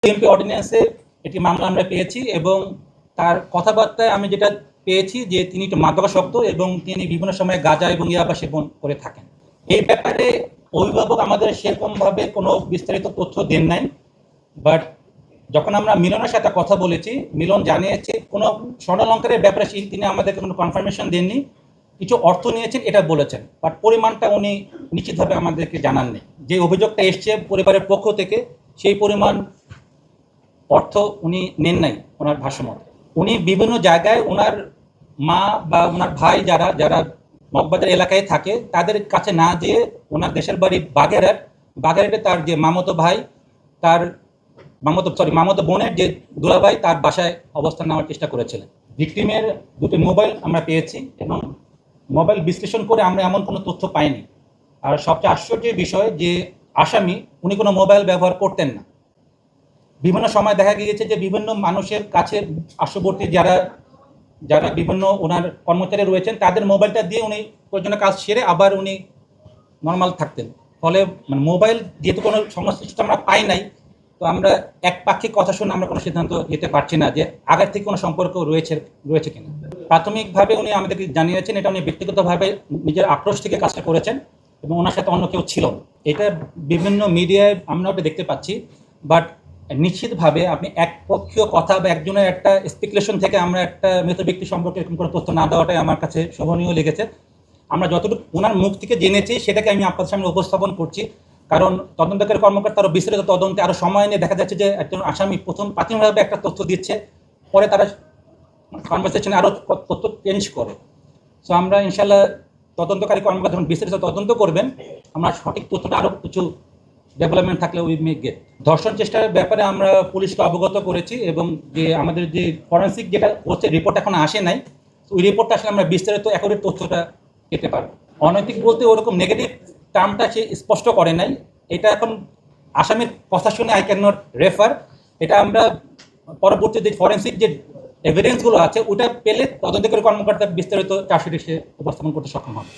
MP অর্ডিন্যান্সে একটি মামলা আমরা পেয়েছি এবং তার কথাবার্তায় আমি যেটা পেয়েছি যে তিনি একটু মাদকাসক্ত এবং তিনি বিভিন্ন সময় গাঁজা এবং ইয়াবা সেবন করে থাকেন। এই ব্যাপারে অভিভাবক আমাদের সেরকমভাবে কোনো বিস্তারিত তথ্য দেন নাই, বাট যখন আমরা মিলনের সাথে কথা বলেছি, মিলন জানিয়েছে কোনো স্বর্ণালঙ্কারের ব্যাপারে তিনি আমাদেরকে কোনো কনফার্মেশন দেননি। কিছু অর্থ নিয়েছেন এটা বলেছেন, বাট পরিমাণটা উনি নিশ্চিতভাবে আমাদেরকে জানাননি। যে অভিযোগটা এসছে পরিবারের পক্ষ থেকে, সেই পরিমাণ অর্থ উনি নেন নাই ওনার ভাষ্যমতে। উনি বিভিন্ন জায়গায় ওনার মা বা ওনার ভাই যারা যারা মগবাজার এলাকায় থাকে তাদের কাছে না যেয়ে ওনার দেশের বাড়ি বাগেরহাটে তার যে মামাতো ভাই, তার মামাতো বোনের যে দুলাভাই, তার বাসায় অবস্থান নেওয়ার চেষ্টা করেছিলেন। ভিকটিমের দুটি মোবাইল আমরা পেয়েছি এবং মোবাইল বিশ্লেষণ করে আমরা এমন কোনো তথ্য পাইনি। আর সবচেয়ে আশ্চর্যের বিষয় যে আসামি উনি কোনো মোবাইল ব্যবহার করতেন না। বিভিন্ন সময় দেখা গিয়েছে যে বিভিন্ন মানুষের কাছে পার্শ্ববর্তী যারা যারা বিভিন্ন ওনার কর্মচারী রয়েছেন তাদের মোবাইলটা দিয়ে উনি প্রয়োজনীয় কাজ সেরে আবার উনি নর্মাল থাকতেন। ফলে মানে মোবাইল যেহেতু কোনো সংশ্লিষ্ট আমরা পাই নাই, তো আমরা একপাক্ষিক কথা শুনে আমরা কোনো সিদ্ধান্ত নিতে পারছি না যে আগের থেকে কোনো সম্পর্ক রয়েছে কিনা। প্রাথমিকভাবে উনি আমাদেরকে জানিয়েছেন এটা উনি ব্যক্তিগতভাবে নিজের আক্রোশ থেকে কাজটা করেছেন এবং ওনার সাথে অন্য কেউ ছিল। এটা বিভিন্ন মিডিয়ায় আমরা ওটা দেখতে পাচ্ছি, বাট নিশ্চিতভাবে আপনি একপক্ষীয় কথা বা একজনের একটা স্পেকুলেশন থেকে আমরা একটা মৃত ব্যক্তি সম্পর্কে এরকম কোনো তথ্য না দেওয়াটাই আমার কাছে শোভনীয় লেগেছে। আমরা যতটুকু ওনার মুখ থেকে জেনেছি সেটাকে আমি আপনাদের সামনে উপস্থাপন করছি, কারণ তদন্তকারী কর্মকর্তা আরও বিস্তারিত তদন্তে আরও সময় নিয়ে দেখা যাচ্ছে যে একজন আসামি প্রথম প্রাথমিকভাবে একটা তথ্য দিচ্ছে, পরে তারা কনভারসেশনে আরও তথ্য চেঞ্জ করে। সো আমরা ইনশাল্লাহ তদন্তকারী কর্মকর্তা যখন বিস্তারিত তদন্ত করবেন আমরা সঠিক তথ্যটা আরও কিছু ডেভেলপমেন্ট থাকলে উই মে গেট। ধর্ষণ চেষ্টার ব্যাপারে আমরা পুলিশকে অবগত করেছি এবং যে আমাদের যে ফরেন্সিক যেটা হচ্ছে রিপোর্ট এখন আসে নাই, ওই রিপোর্টটা আসলে আমরা বিস্তারিত অ্যাকুরেট তথ্যটা পেতে পারবো। অনৈতিক বলতে ওরকম নেগেটিভ টার্মটা সে স্পষ্ট করে নাই। এটা এখন আসামির কথা শুনে আই ক্যান নট রেফার। এটা আমরা পরবর্তী যে ফরেন্সিক যে এভিডেন্সগুলো আছে ওটা পেলে তদন্তকারী কর্মকর্তা বিস্তারিত চার্জশিটে সে উপস্থাপন করতে সক্ষম হবে।